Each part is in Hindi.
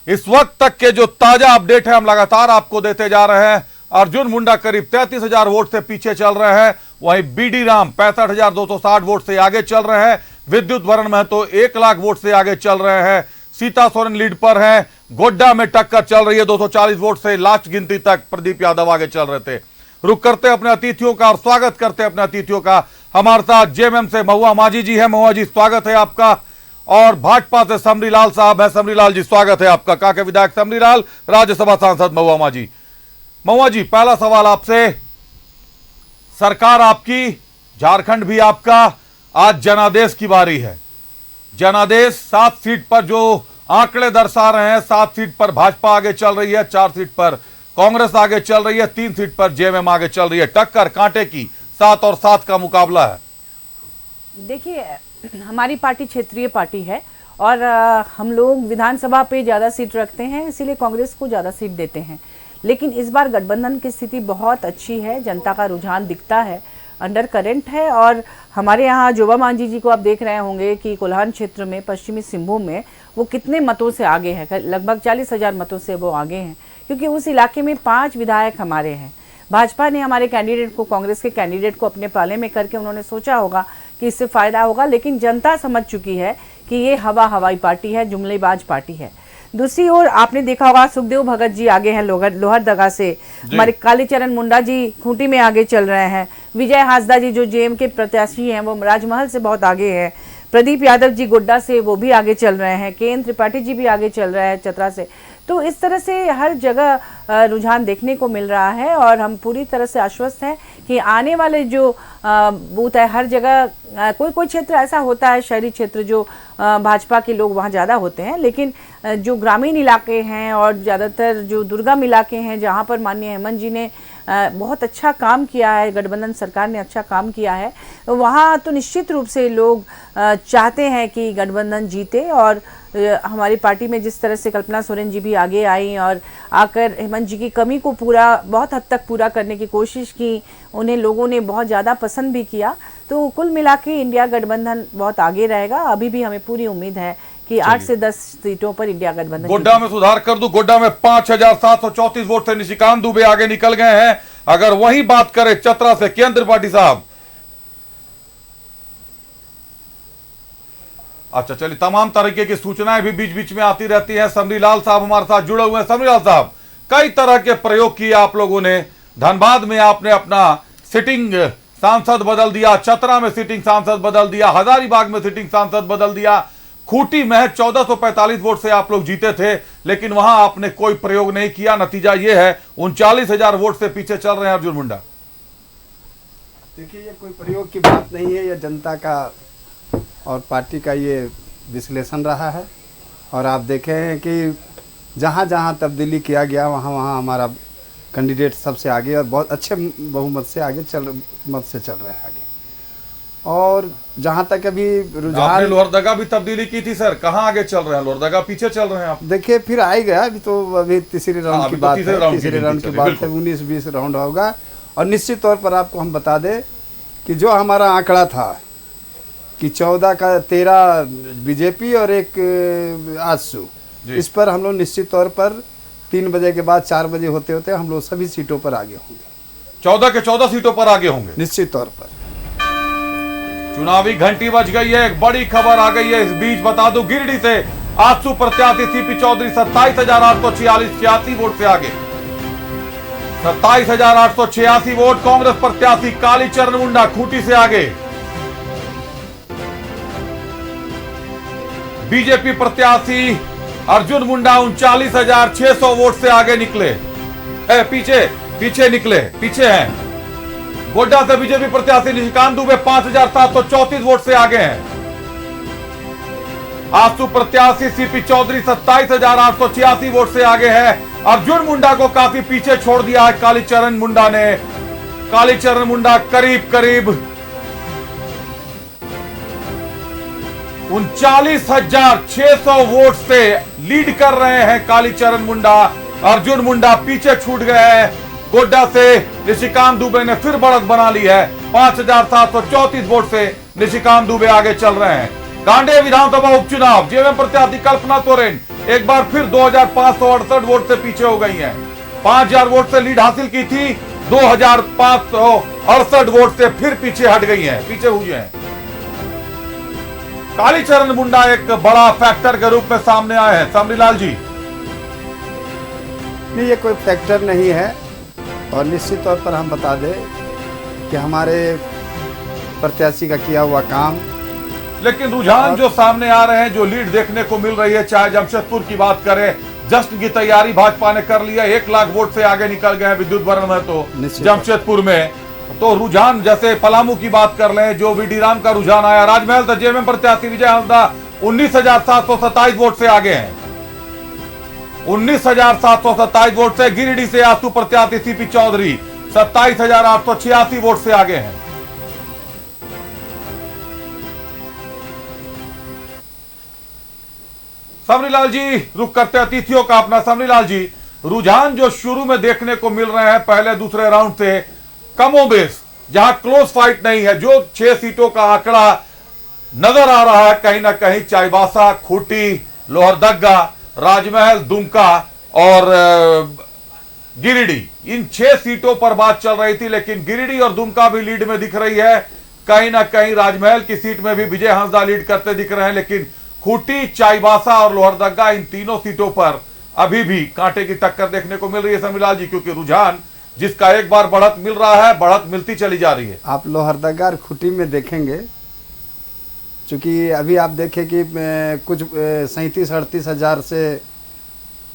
इस वक्त तक के जो ताजा अपडेट है हम लगातार आपको देते जा रहे हैं। अर्जुन मुंडा करीब 33,000 वोट से पीछे चल रहे हैं, वहीं बीडी राम 65,260 वोट से आगे चल रहे हैं। विद्युत वरण महतो 1 लाख वोट से आगे चल रहे हैं। सीता सोरेन लीड पर हैं। गोड्डा में टक्कर चल रही है 240 वोट से। लास्ट गिनती तक प्रदीप यादव आगे चल रहे थे। रुक करते अपने अतिथियों का और स्वागत करते अपने अतिथियों का। हमारे साथ जेएमएम से महुआ माझी जी है। महुआ जी स्वागत है आपका। और भाजपा से समरीलाल साहब है। समरीलाल जी स्वागत है आपका। कांके विधायक समरीलाल, राज्यसभा सांसद महुआ माझी। महुआ जी पहला सवाल आपसे, सरकार आपकी, झारखंड भी आपका, आज जनादेश की बारी है। जनादेश 7 सीट पर जो आंकड़े दर्शा रहे हैं, 7 सीट पर भाजपा आगे चल रही है, 4 सीट पर कांग्रेस आगे चल रही है, 3 सीट पर जेएमएम आगे चल रही है। टक्कर कांटे की 7 और 7 का मुकाबला है। देखिए, हमारी पार्टी क्षेत्रीय पार्टी है और हम लोग विधानसभा पे ज़्यादा सीट रखते हैं, इसीलिए कांग्रेस को ज़्यादा सीट देते हैं। लेकिन इस बार गठबंधन की स्थिति बहुत अच्छी है, जनता का रुझान दिखता है, अंडर करंट है। और हमारे यहाँ जोबा मांझी जी को आप देख रहे होंगे कि कोल्हान क्षेत्र में, पश्चिमी सिंहभूम में वो कितने मतों से आगे हैं, लगभग 40,000 मतों से वो आगे हैं, क्योंकि उस इलाके में 5 विधायक हमारे हैं। भाजपा ने हमारे कैंडिडेट को, कांग्रेस के कैंडिडेट को अपने पाले में करके उन्होंने सोचा होगा कि इससे फायदा होगा, लेकिन जनता समझ चुकी है कि ये हवाई पार्टी है, जुमलेबाज पार्टी है। दूसरी ओर आपने देखा होगा सुखदेव भगत जी आगे हैं लोहरदगा से, हमारे कालीचरण मुंडा जी खूंटी में आगे चल रहे हैं, विजय हांसदा जी जो जेएम के प्रत्याशी हैं वो राजमहल से बहुत आगे हैं, प्रदीप यादव जी गोड्डा से वो भी आगे चल रहे हैं, केएन त्रिपाठी जी भी आगे चल रहे हैं चतरा से। तो इस तरह से हर जगह रुझान देखने को मिल रहा है और हम पूरी तरह से आश्वस्त हैं कि आने वाले जो बूथ है, हर जगह कोई क्षेत्र ऐसा होता है, शहरी क्षेत्र जो भाजपा के लोग वहाँ ज़्यादा होते हैं, लेकिन जो ग्रामीण इलाके हैं और ज़्यादातर जो दुर्गम इलाके हैं जहाँ पर माननीय हेमंत जी ने बहुत अच्छा काम किया है, गठबंधन सरकार ने अच्छा काम किया है, वहाँ तो निश्चित रूप से लोग चाहते हैं कि गठबंधन जीते। और हमारी पार्टी में जिस तरह से कल्पना सोरेन जी भी आगे आई और आकर हेमंत जी की कमी को बहुत हद तक पूरा करने की कोशिश की, उन्हें लोगों ने बहुत ज़्यादा पसंद भी किया। तो कुल मिला के इंडिया गठबंधन बहुत आगे रहेगा। अभी भी हमें पूरी उम्मीद है कि 8 से 10 सीटों पर इंडिया गठबंधन। गोड्डा में सुधार कर दूं, गोड्डा में 5,734 वोट से निशिकांत दुबे आगे निकल गए हैं। अगर वही बात करें चतरा से केएन त्रिपाठी साहब, अच्छा चलिए, तमाम तरीके की सूचनाएं भी बीच बीच में आती रहती हैं। समरीलाल साहब हमारे साथ जुड़े हुए हैं। समरीलाल साहब, कई तरह के प्रयोग किए आप लोगों ने। धनबाद में आपने अपना सिटिंग सांसद बदल दिया, चतरा में सिटिंग सांसद बदल दिया, हजारीबाग में सिटिंग सांसद बदल दिया, खूंटी में 1445 वोट से आप लोग जीते थे, लेकिन वहां आपने कोई प्रयोग नहीं किया। नतीजा यह है 39,000 वोट से पीछे चल रहे हैं अर्जुन मुंडा। देखिए, ये कोई प्रयोग की बात नहीं है, यह जनता का और पार्टी का ये विश्लेषण रहा है। और आप देखें कि जहाँ जहाँ तब्दीली किया गया वहाँ वहाँ हमारा कैंडिडेट सबसे आगे और बहुत अच्छे बहुमत से आगे चल रहे हैं आगे। और जहाँ तक अभी रुझान, लोहरदगा भी तब्दीली की थी सर, कहाँ आगे चल रहे हैं? लोहरदगा पीछे चल रहे हैं आप। देखिए, फिर आ ही गया, अभी तीसरे राउंड की बात है, तीसरे राउंड की बात है, 19-20 राउंड होगा। और निश्चित तौर पर आपको हम बता दें कि जो हमारा आंकड़ा था कि 14 का 13 बीजेपी और 1 आजसू, इस पर हम लोग निश्चित तौर पर 3 बजे के बाद 4 बजे होते होते हम लोग सभी सीटों पर आगे होंगे। 14 के 14 सीटों पर आगे होंगे निश्चित तौर पर। चुनावी घंटी बज गई है, एक बड़ी खबर आ गई है। इस बीच बता दूं, गिरिडीह से आजसू प्रत्याशी सीपी चौधरी 27,846 86 वोट से आगे। 27,886 वोट। कांग्रेस प्रत्याशी कालीचरण मुंडा खूंटी से आगे। बीजेपी प्रत्याशी अर्जुन मुंडा 39,600 वोट से आगे निकले, पीछे निकले, पीछे हैं। गोड्डा से बीजेपी प्रत्याशी निशिकांत दुबे 5,734 वोट से आगे हैं। आजसू प्रत्याशी सीपी चौधरी 27,886 वोट से आगे है। अर्जुन मुंडा को काफी पीछे छोड़ दिया है कालीचरण मुंडा ने। कालीचरण मुंडा करीब 39,600 वोट से लीड कर रहे हैं कालीचरण मुंडा। अर्जुन मुंडा पीछे छूट गए हैं। गोड्डा से निशिकांत दुबे ने फिर बढ़त बना ली है। 5,734 वोट से निशिकांत दुबे आगे चल रहे हैं। गांडेय विधानसभा उपचुनाव, जेएमएम प्रत्याशी कल्पना सोरेन एक बार फिर 2568 वोट से पीछे हो गई हैं। 5000 वोट से लीड हासिल की थी, 2568 वोट से फिर पीछे हट गई हैं, पीछे हुई हैं। कालीचरण मुंडा एक बड़ा फैक्टर के रूप में सामने आए हैं। समरीलाल जी, नहीं, ये कोई फैक्टर नहीं है। और निश्चित तौर पर हम बता दें कि हमारे प्रत्याशी का किया हुआ काम, लेकिन रुझान जो सामने आ रहे हैं, जो लीड देखने को मिल रही है, चाहे जमशेदपुर की बात करें, जश्न की तैयारी भाजपा ने कर लिया, 1 लाख वोट से आगे निकल गए हैं विद्युत वरण में। तो जमशेदपुर में तो रुझान, जैसे पलामू की बात कर लें, जो वीडी राम का रुझान आया, राजमहल तो जेएमएम प्रत्याशी विजय हंसदा 19,727 वोट से आगे हैं। 19,727 वोट से गिरिडीह से आसू प्रत्याशी सीपी चौधरी 27,886 वोट से आगे हैं। समरीलाल जी, रुक करते अतिथियों का अपना। समरीलाल जी, रुझान जो शुरू में देखने को मिल रहे हैं पहले दूसरे राउंड से, कमोबेश जहां क्लोज फाइट नहीं है, जो 6 सीटों का आंकड़ा नजर आ रहा है, कहीं ना कहीं चाईबासा, खूंटी, लोहरदगा, राजमहल, दुमका और गिरिडीह, इन 6 सीटों पर बात चल रही थी। लेकिन गिरिडीह और दुमका भी लीड में दिख रही है, कहीं ना कहीं राजमहल की सीट में भी विजय हंसदा लीड करते दिख रहे हैं। लेकिन खूंटी, चाईबासा और लोहरदगा, इन तीनों सीटों पर अभी भी कांटे की टक्कर देखने को मिल रही है समरीलाल जी, क्योंकि रुझान जिसका एक बार बढ़त मिल रहा है, बढ़त मिलती चली जा रही है। आप लोहरदगा और खूंटी में देखेंगे, चूंकि अभी आप देखें कि कुछ 37-38 हजार से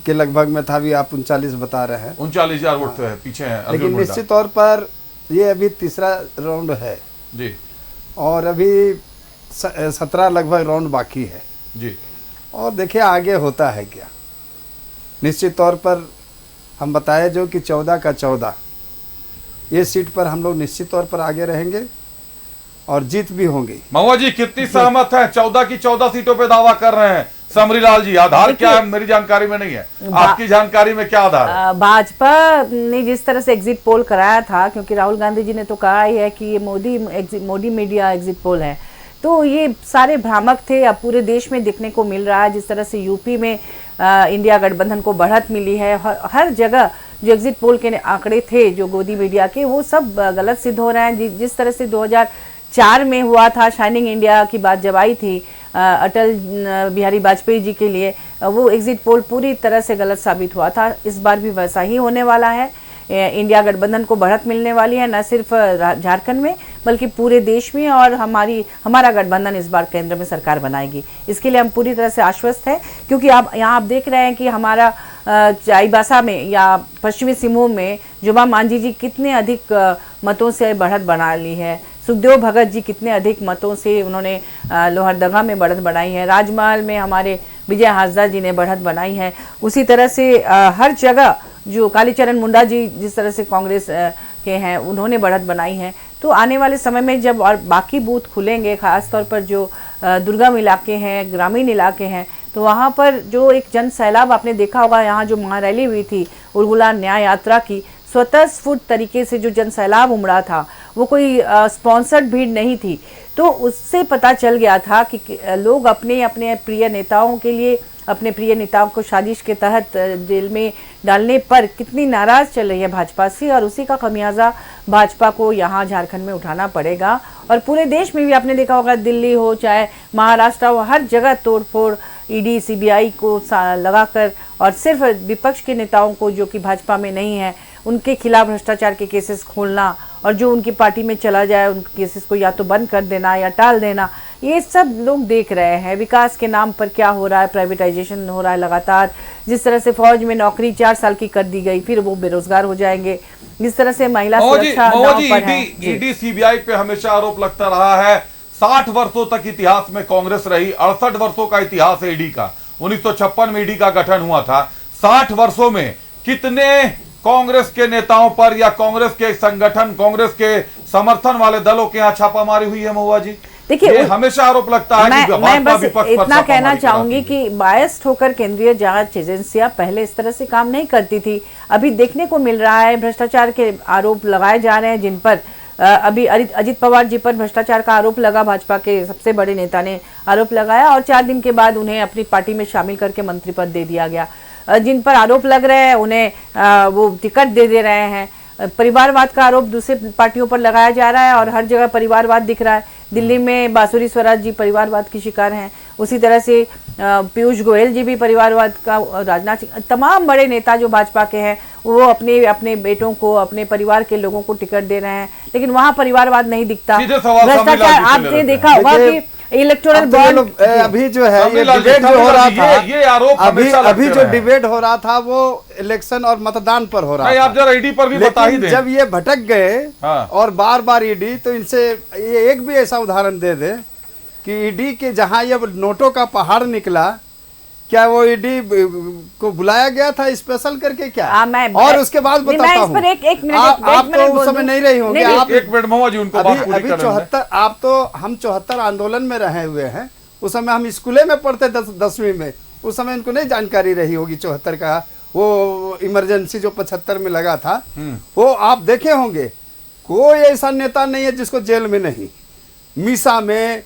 के लगभग में था, अभी आप 39 बता रहे हैं। 39,000 वोट से पीछे हैं। लेकिन निश्चित तौर पर ये अभी तीसरा राउंड है जी, और अभी 17 लगभग राउंड बाकी है जी। और देखिए आगे होता है क्या। निश्चित तौर पर हम बताए जो कि 14 का 14 ये सीट पर हम लोग निश्चित तौर पर आगे रहेंगे और जीत भी होंगी। महुआ जी, कितनी सहमत है? 14 की 14 सीटों पे दावा कर रहे हैं समरीलाल जी, आधार क्या है? मेरी जानकारी में नहीं है, आपकी जानकारी में क्या आधार है? भाजपा ने जिस तरह से एग्जिट पोल कराया था, क्योंकि राहुल गांधी जी ने तो कहा ही है कि ये मोदी मीडिया एग्जिट पोल है, तो ये सारे भ्रामक थे। अब पूरे देश में देखने को मिल रहा है जिस तरह से यूपी में इंडिया गठबंधन को बढ़त मिली है। हर जगह जो एग्जिट पोल के आंकड़े थे जो मोदी मीडिया के, वो सब गलत सिद्ध हो रहे हैं। जिस तरह से 2004 में हुआ था, शाइनिंग इंडिया की बात जब आई थी अटल बिहारी वाजपेयी जी के लिए, वो एग्जिट पोल पूरी तरह से गलत साबित हुआ था। इस बार भी वैसा ही होने वाला है। इंडिया गठबंधन को बढ़त मिलने वाली है, न सिर्फ झारखंड में बल्कि पूरे देश में, और हमारा गठबंधन इस बार केंद्र में सरकार बनाएगी। इसके लिए हम पूरी तरह से आश्वस्त हैं, क्योंकि आप देख रहे हैं कि हमारा चाईबासा में या पश्चिमी सिंहभूम में जुमा मांझी जी कितने अधिक मतों से बढ़त बना ली है। सुखदेव भगत जी कितने अधिक मतों से उन्होंने लोहरदगा में बढ़त बनाई है। राजमहल में हमारे विजय हंसदा जी ने बढ़त बनाई है। उसी तरह से हर जगह जो कालीचरण मुंडा जी जिस तरह से कांग्रेस के हैं, उन्होंने बढ़त बनाई है। तो आने वाले समय में जब और बाकी बूथ खुलेंगे, खासतौर पर जो दुर्गम इलाके हैं, ग्रामीण इलाके हैं, तो वहाँ पर जो एक जन सैलाब आपने देखा होगा, यहाँ जो महारैली हुई थी उर्गुला न्याय यात्रा की, स्वतःस्फूर्त तरीके से जो जन सैलाब उमड़ा था, वो कोई स्पॉन्सर्ड भीड़ नहीं थी। तो उससे पता चल गया था कि लोग अपने अपने प्रिय नेताओं के लिए, अपने प्रिय नेताओं को साजिश के तहत जेल में डालने पर कितनी नाराज चल रही है भाजपा से, और उसी का खमियाजा भाजपा को यहाँ झारखंड में उठाना पड़ेगा। और पूरे देश में भी आपने देखा होगा, दिल्ली हो चाहे महाराष्ट्र हो, हर जगह तोड़फोड़ ईडी सीबीआई को लगाकर, और सिर्फ विपक्ष के नेताओं को जो कि भाजपा में नहीं है उनके खिलाफ भ्रष्टाचार के केसेस खोलना, और जो उनकी पार्टी में चला जाए उन केसेस को या तो बंद कर देना या टाल देना, ये सब लोग देख रहे हैं। विकास के नाम पर क्या हो रहा है, प्राइवेटाइजेशन हो रहा है लगातार। जिस तरह से फौज में नौकरी 4 साल की कर दी गई, फिर वो बेरोजगार हो जाएंगे। जिस तरह से महिला सुरक्षा नाम पर है। ईडी सीबीआई पे हमेशा आरोप लगता रहा है। 60 वर्षों तक इतिहास में कांग्रेस रही, 68 वर्षों का इतिहास है ईडी का। 1956 में ईडी का गठन हुआ था। 60 वर्षों में कितने कांग्रेस के नेताओं पर या कांग्रेस के संगठन, कांग्रेस के समर्थन वाले दलों के यहाँ छापामारी हुई है महुआ जी? देखिए, हमेशा आरोप लगता है कि मैं बस इतना कहना चाहूंगी कि बायस्ड होकर केंद्रीय जांच एजेंसियां पहले इस तरह से काम नहीं करती थी। अभी देखने को मिल रहा है, भ्रष्टाचार के आरोप लगाए जा रहे हैं जिन पर अभी अजित पवार जी पर भ्रष्टाचार का आरोप लगा, भाजपा के सबसे बड़े नेता ने आरोप लगाया और 4 दिन के बाद उन्हें अपनी पार्टी में शामिल करके मंत्री पद दे दिया गया। जिन पर आरोप लग रहे हैं उन्हें वो टिकट दे रहे हैं। परिवारवाद का आरोप दूसरे पार्टियों पर लगाया जा रहा है और हर जगह परिवारवाद दिख रहा है। दिल्ली में बांसुरी स्वराज जी परिवारवाद की शिकार हैं, उसी तरह से पीयूष गोयल जी भी परिवारवाद का, राजनाथ सिंह, तमाम बड़े नेता जो भाजपा के हैं वो अपने बेटों को, अपने परिवार के लोगों को टिकट दे रहे हैं, लेकिन वहां परिवारवाद नहीं दिखता। भ्रष्टाचार आपने देखा होगा कि इलेक्टोरल बॉन्ड अभी जो है ये डिबेट जो हो रहा था, ये आरोप अभी जो डिबेट हो रहा था वो इलेक्शन और मतदान पर हो रहा था। आप जरा ईडी पर भी बता ही दें। जब ये भटक गए और बार बार ईडी, तो इनसे ये एक भी ऐसा उदाहरण दे दे कि ईडी के जहां ये नोटों का पहाड़ निकला, क्या वो ईडी को बुलाया गया था स्पेशल करके क्या? और उसके बाद बताता हूँ, आप तो उस समय नहीं रही होंगे। आप एक मिनट महुआ जी, उनको बात पूरी अभी 74, आप तो हम 74 आंदोलन में रहे हुए हैं, उस समय हम स्कूले में पढ़ते 10वीं में, उस समय इनको नहीं जानकारी रही होगी 74 का वो इमरजेंसी जो 75 में लगा था, वो आप देखे होंगे। कोई ऐसा नेता नहीं है जिसको जेल में नहीं, मीसा में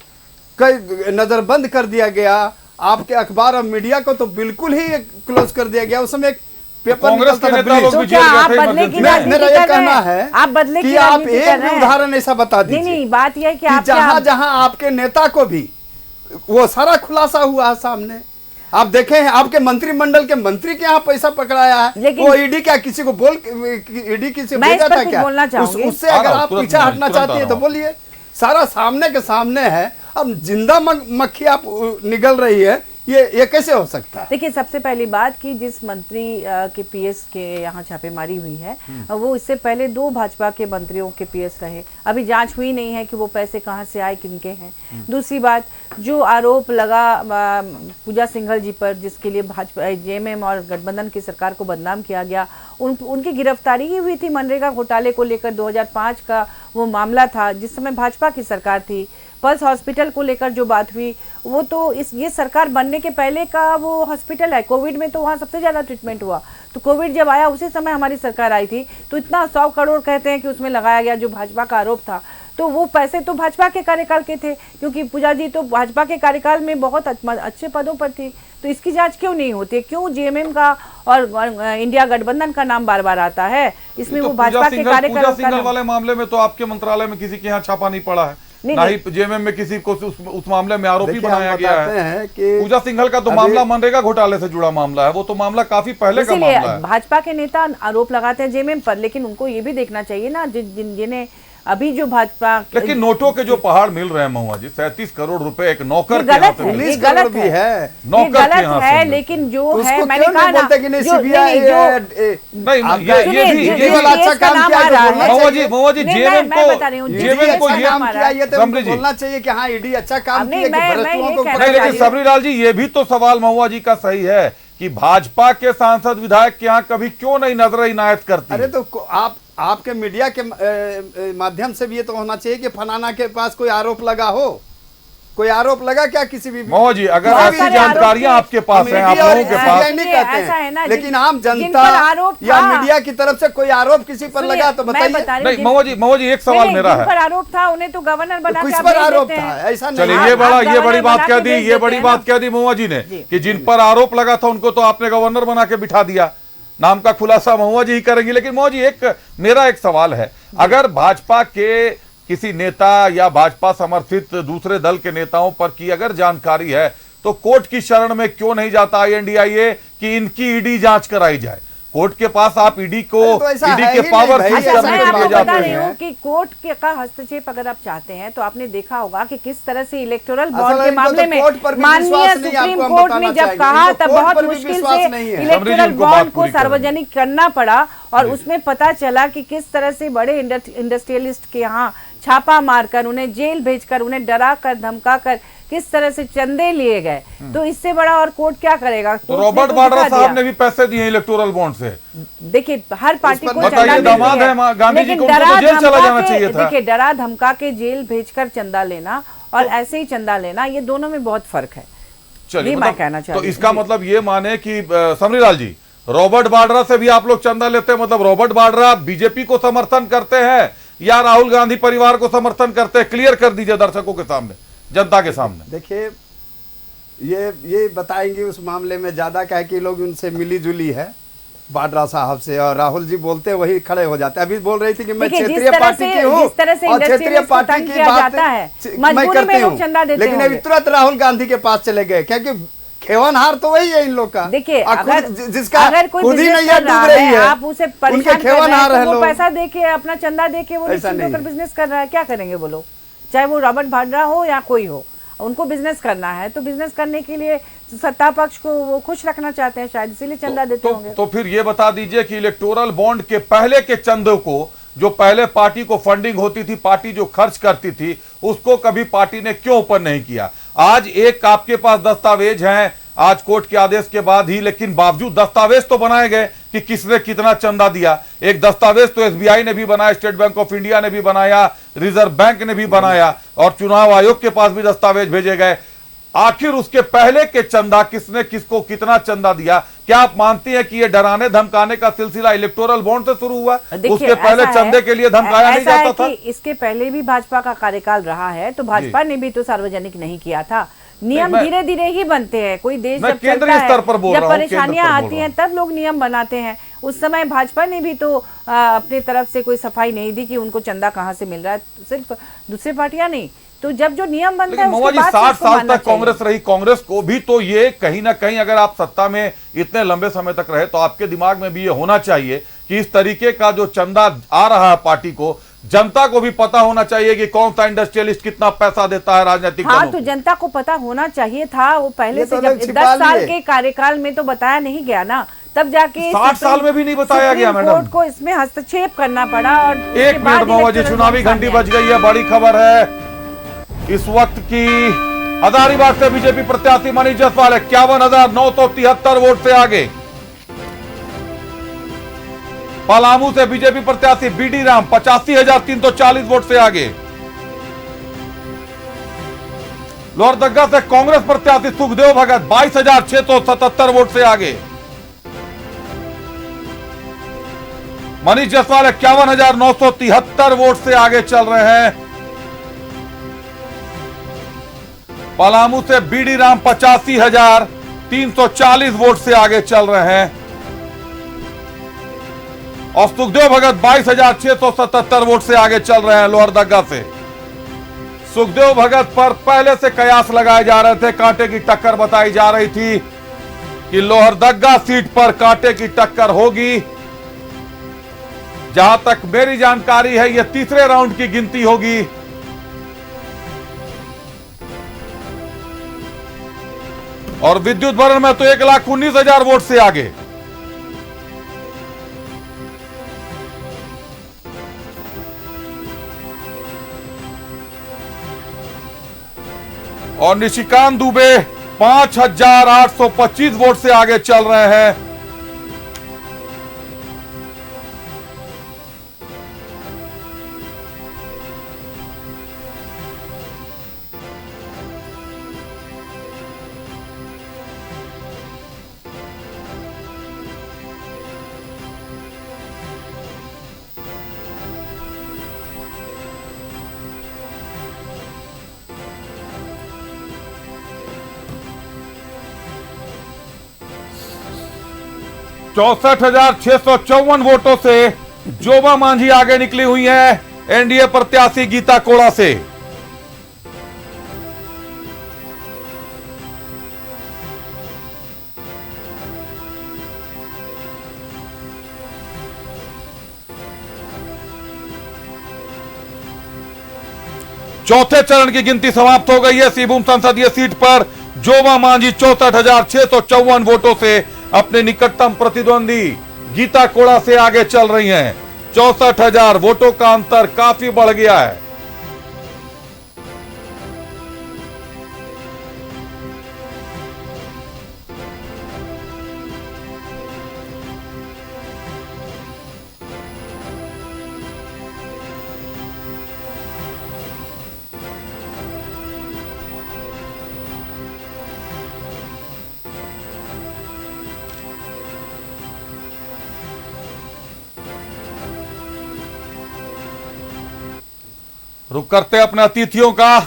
कई नजरबंद कर दिया गया, आपके अखबार और मीडिया को तो बिल्कुल ही क्लोज कर दिया गया। उस समय एक पेपर कांग्रेस के नेता लोग भी जेल गए थे। मेरा ये कहना है आप बदले कि आप एक भी उदाहरण ऐसा बता दीजिए। नहीं, बात यह है कि आप जहां जहां आपके नेता को भी वो सारा खुलासा हुआ है सामने। आप देखे हैं आपके मंत्रिमंडल के मंत्री के यहाँ पैसा पकड़ाया है, वो ईडी क्या किसी को बोल, ईडी किसी भेजा था क्या? उससे अगर आप पीछे हटना चाहती है तो बोलिए, सारा सामने के सामने है। अब जिंदा मक्खी आप निगल रही है, ये कैसे हो सकता है? देखिए, सबसे पहली बात कि जिस मंत्री के पीएस के यहाँ छापेमारी हुई है वो इससे पहले 2 भाजपा के मंत्रियों के पीएस रहे, अभी जांच हुई नहीं है कि वो पैसे कहाँ से आए, किनके हैं। दूसरी बात, जो आरोप लगा पूजा सिंघल जी पर, जिसके लिए भाजपा जेएमएम और गठबंधन की सरकार को बदनाम किया गया, उनकी गिरफ्तारी ही हुई थी मनरेगा घोटाले को लेकर। 2005 का वो मामला था जिस समय भाजपा की सरकार थी। पल्स हॉस्पिटल को लेकर जो बात हुई, वो तो ये सरकार बनने के पहले का वो हॉस्पिटल है। कोविड में तो वहाँ सबसे ज़्यादा ट्रीटमेंट हुआ, तो कोविड जब आया उसी समय हमारी सरकार आई थी, तो इतना 100 करोड़ कहते हैं कि उसमें लगाया गया, जो भाजपा का आरोप था। तो वो पैसे तो भाजपा के कार्यकाल के थे, क्योंकि पूजा जी तो भाजपा के कार्यकाल में बहुत अच्छे पदों पर थी। तो इसकी जांच क्यों नहीं होती? क्यों जेएमएम का और इंडिया गठबंधन का नाम बार बार आता है? इसमें वो भाजपा के कार्यकाल वाले मामले में तो आपके मंत्रालय में किसी के यहाँ छापा नहीं पड़ा है, ना ही जेएमएम में किसी को उस मामले में आरोपी बनाया गया है कि पूजा सिंघल का तो मामला मनरेगा घोटाले से जुड़ा मामला है, वो तो मामला काफी पहले का मामला है। भाजपा के नेता आरोप लगाते हैं जेएमएम पर, लेकिन उनको ये भी देखना चाहिए ना जिन्हें अभी जो भाजपा, लेकिन नोटों के जो पहाड़ मिल रहे हैं महुआ जी, 37 करोड़ रुपए एक नौकर गलत है, ये गलत है, नौकर गलत है। लेकिन जो है, मैंने कहा ना, अच्छा काम किया महुआ जी, जेएमएम को बोलना चाहिए कि हाँ ईडी अच्छा काम किया। लेकिन सबरी लाल जी, ये भी तो सवाल महुआ जी का सही है कि भाजपा के सांसद विधायक के यहाँ कभी क्यों नहीं नजर इनायत करती? अरे तो आपके मीडिया के माध्यम से भी ये तो होना चाहिए कि फलाना के पास कोई आरोप लगा हो। कोई आरोप लगा क्या किसी भी? महुआ जी, अगर ऐसी जानकारियां आपके पास हैं, आप लोगों के पास नहीं कहते हैं, लेकिन आम जनता या मीडिया की तरफ से कोई आरोप किसी पर लगा तो बताइए। नहीं महुआ जी, एक सवाल मेरा है, पर आरोप था उन्हें तो गवर्नर बना किस पर आरोप था? ऐसा नहीं। चलिए, ये बड़ी बात कह दी महुआ जी ने कि जिन पर आरोप लगा था उनको तो आपने गवर्नर बना के बिठा दिया। नाम का खुलासा महुआ जी ही करेंगी। लेकिन महुआ जी, मेरा एक सवाल है, अगर भाजपा के किसी नेता या भाजपा समर्थित दूसरे दल के नेताओं पर की अगर जानकारी है तो कोर्ट की शरण में क्यों नहीं जाता INDIA कि इनकी ईडी जांच कराई जाए? कोर्ट के पास आप ईडी को, ईडी के पावर सीज करने के लिए जाते हैं कि कोर्ट के का हस्तक्षेप अगर आप चाहते हैं तो आपने देखा होगा कि किस तरह से इलेक्टोरल बॉन्ड के मामले में माननीय सुप्रीम कोर्ट ने जब कहा तब बहुत मुश्किल से इलेक्टोरल बॉन्ड को सार्वजनिक करना पड़ा, और उसमें पता चला कि किस तरह से बड़े इंडस्ट्रियलिस्ट के यहाँ छापा मारकर, उन्हें जेल भेजकर, उन्हें डरा कर धमका कर किस तरह से चंदे लिए गए। तो इससे बड़ा और कोर्ट क्या करेगा? तो रॉबर्ट वाड्रा साहब ने भी पैसे दिए इलेक्टोरल बॉन्ड से। देखिए, हर पार्टी को दामाद है गांधी जी को, उनको तो जेल चला जाना चाहिए था। देखिए, डरा धमका के जेल भेजकर चंदा लेना और ऐसे ही चंदा लेना, ये दोनों में बहुत फर्क है। चलिए, मैं कहना चाहता हूं, तो इसका मतलब ये माने कि समरीलाल जी, रॉबर्ट वाड्रा से भी आप लोग चंदा लेते हैं, मतलब रॉबर्ट वाड्रा बीजेपी को समर्थन करते हैं या राहुल गांधी परिवार को समर्थन करते हैं? क्लियर कर दीजिए दर्शकों के सामने, जनता के सामने। देखिए, ये बताएंगे उस मामले में ज्यादा, क्या है कि लोग उनसे मिली जुली है वाड्रा साहब से, और राहुल जी बोलते वही खड़े हो जाते हैं। अभी बोल रही थी कि मैं क्षेत्रीय पार्टी की हूँ और क्षेत्रीय पार्टी की बात मैं करती हूँ, लेकिन अभी तुरंत राहुल गांधी के पास चले गए, क्योंकि खेवनहार तो वही है इन लोग का। देखिए, जिसका खुद ही नैया डूब रही है, आप उसे उनके खेवनहार है लोग। पैसा देके, अपना चंदा देके वो बिजनेस कर रहा है, क्या करेंगे वो लोग? चाहे वो रॉबर्ट वाड्रा हो या कोई हो, उनको बिजनेस करना है, तो बिजनेस करने के लिए सत्ता पक्ष को वो खुश रखना चाहते हैं, शायद इसीलिए चंदा देते होंगे। तो फिर ये बता दीजिए कि इलेक्टोरल बॉन्ड के पहले के चंदों को, जो पहले पार्टी को फंडिंग होती थी, पार्टी जो खर्च करती थी, उसको कभी पार्टी ने क्यों ऊपर नहीं किया? आज एक आपके पास दस्तावेज हैं, आज कोर्ट के आदेश के बाद ही, लेकिन बावजूद दस्तावेज तो बनाए गए कि किसने कितना चंदा दिया। एक दस्तावेज तो एसबीआई ने भी बनाया, स्टेट बैंक ऑफ इंडिया ने भी बनाया, रिजर्व बैंक ने भी बनाया, और चुनाव आयोग के पास भी दस्तावेज भेजे गए। आखिर उसके पहले के चंदा किसने किसको कितना चंदा दिया? क्या आप मानती हैं कि ये डराने धमकाने का सिलसिला इलेक्टोरल बॉन्ड से शुरू हुआ? उसके पहले चंदे के लिए धमकाया नहीं जाता था? इसके पहले भी भाजपा का कार्यकाल रहा है, तो भाजपा ने भी तो सार्वजनिक नहीं किया था। नियम धीरे धीरे ही बनते हैं। कोई देश जब चलता है, जब परेशानियां आती हैं, तब लोग नियम बनाते हैं। उस समय भाजपा ने भी तो अपनी तरफ से कोई सफाई नहीं दी कि उनको चंदा कहां से मिल रहा है, सिर्फ दूसरी पार्टियां नहीं। तो जब जो नियम बनता है, उसके बाद 60 साल तक कांग्रेस रही, कांग्रेस को भी तो ये कहीं ना कहीं, अगर आप सत्ता में इतने लंबे समय तक रहे, तो आपके दिमाग में भी ये होना चाहिए कि इस तरीके का जो चंदा आ रहा है पार्टी को, जनता को भी पता होना चाहिए कि कौन सा इंडस्ट्रियलिस्ट कितना पैसा देता है राजनीतिक दलों को। तो जनता को पता होना चाहिए था, वो पहले से जब 10 साल के कार्यकाल में तो बताया नहीं गया ना, तब जाके 60 साल में भी नहीं बताया गया मैडम। कोर्ट को इसमें हस्तक्षेप करना पड़ा। और एक मिनट महुआ जी, चुनावी घंटी बज गई है, बड़ी खबर है इस वक्त की। हजारीबाग से बीजेपी प्रत्याशी मनीष जायसवाल 51,973 वोट से आगे। पलामू से बीजेपी प्रत्याशी बीडी राम 85,340 वोट से आगे। लोहरदगा से कांग्रेस प्रत्याशी सुखदेव भगत 22,677 वोट से आगे। मनीष जायसवाल 51,973 वोट से आगे चल रहे हैं। पलामू से बीडी राम 85,340 वोट से आगे चल रहे हैं, और सुखदेव भगत 22,677 वोट से आगे चल रहे हैं। लोहरदगा से सुखदेव भगत पर पहले से कयास लगाए जा रहे थे, कांटे की टक्कर बताई जा रही थी कि लोहरदगा सीट पर कांटे की टक्कर होगी। जहां तक मेरी जानकारी है, यह तीसरे राउंड की गिनती होगी। और विद्युत भरण में तो 1,19,000 वोट से आगे। और निशिकांत दुबे 5,825 वोट से आगे चल रहे हैं। चौसठ 654 वोटों से जोबा मांझी आगे निकली हुई है एनडीए प्रत्याशी गीता कोड़ा से। चौथे चरण की गिनती समाप्त हो गई है। सिबुम संसदीय सीट पर जोबा मांझी 64,654 वोटों से अपने निकटतम प्रतिद्वंदी गीता कोड़ा से आगे चल रही हैं। 64,000 वोटों का अंतर काफी बढ़ गया है। रुक करते अपने अतिथियों का।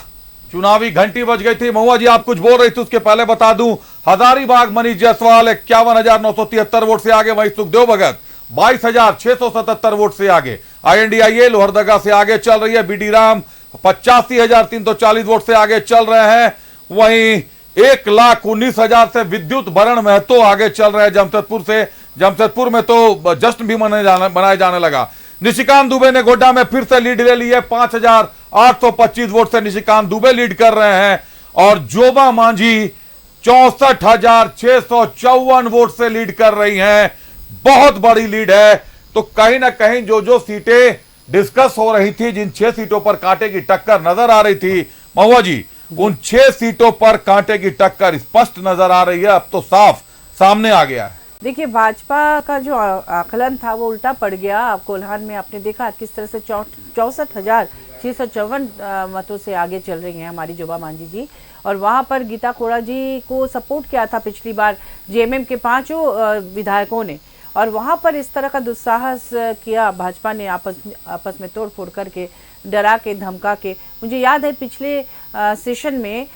चुनावी घंटी बज गई थी। महुआ जी आप कुछ बोल रही थी, उसके पहले बता दूं हजारीबाग मनीष जायसवाल 51,973 वोट से आगे, वहीं सुखदेव भगत 22,677 वोट से आगे। INDIA लोहरदगा से आगे चल रही है। बीडी राम 85,340 वोट से आगे चल रहे हैं। वहीं 1,19,000 से विद्युत वरण महतो आगे चल रहे हैं जमशेदपुर से। जमशेदपुर में तो जश्न भी मनाया जाने लगा। निशिकांत दुबे ने गोड्डा में फिर से लीड ले ली है। 5,825 वोट से निशिकांत दुबे लीड कर रहे हैं और जोबा मांझी 64,654 वोट से लीड कर रही हैं। बहुत बड़ी लीड है। तो कहीं ना कहीं जो सीटें डिस्कस हो रही थी, जिन 6 सीटों पर कांटे की टक्कर नजर आ रही थी महुआ जी, उन 6 सीटों पर कांटे की टक्कर स्पष्ट नजर आ रही है। अब तो साफ सामने आ गया है। देखिए, भाजपा का जो आकलन था वो उल्टा पड़ गया। कोल्हान में आपने देखा किस तरह से 64,654 मतों से आगे चल रही हैं हमारी जोबा मांझी जी। और वहां पर गीता कोड़ा जी को सपोर्ट किया था पिछली बार JMM के 5 विधायकों ने, और वहां पर इस तरह का दुस्साहस किया भाजपा ने, आपस में तोड़ फोड़ करके, डरा के, धमका के। मुझे याद है पिछले सेशन में